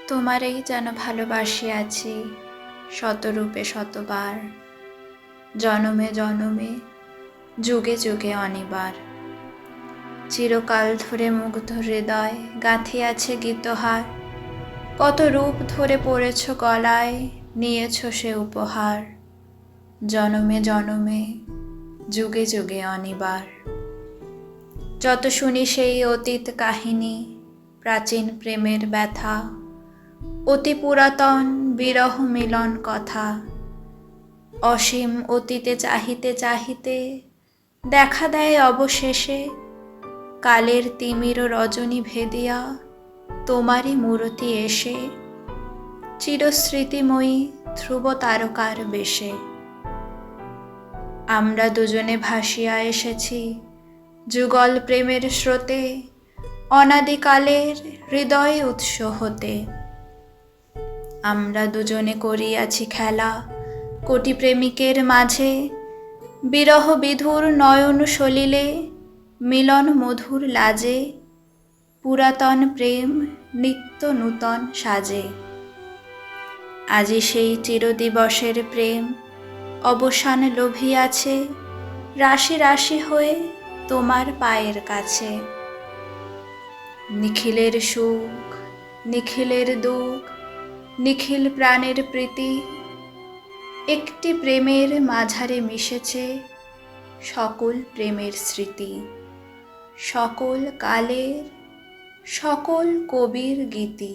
তোমারেই যেন ভালোবাসি আছি শতরূপে শতবার, জনমে জনমে যুগে যুগে অনিবার। চিরকাল ধরে মুগ্ধ হৃদয় গাঁথিয়াছে গীতহার, কত রূপ ধরে পড়েছ গলায়, নিয়েছ সে উপহার। জনমে জনমে যুগে যুগে অনিবার। যত শুনি সেই অতীত কাহিনী, প্রাচীন প্রেমের ব্যথা, অতি পুরাতন বিরহ মিলন কথা। অসীম অতীতে চাহিতে চাহিতে দেখা দেয় অবশেষে, কালের তিমির রজনী ভেদিয়া তোমারই মূরতি এসে, চিরস্মৃতিময়ী ধ্রুব তারকার বেশে। আমরা দুজনে ভাসিয়া এসেছি যুগল প্রেমের স্রোতে, অনাদিকালের হৃদয় উৎস হতে। আমরা দুজনে করিয়াছি খেলা কোটি প্রেমিকের মাঝে, বিরহ বিধুর নয়ন সলিলে মিলন মধুর লাজে, পুরাতন প্রেম নিত্য নূতন সাজে। আজি সেই চিরদিবসের প্রেম অবসান লোভিয়াছে, রাশি রাশি হয়ে তোমার পায়ের কাছে। নিখিলের সুখ নিখিলের দুঃখ, নিখিল প্রাণের প্রীতি, একটি প্রেমের মাঝারে মিশেছে সকল প্রেমের স্মৃতি, সকল কালের সকল কবির গীতি।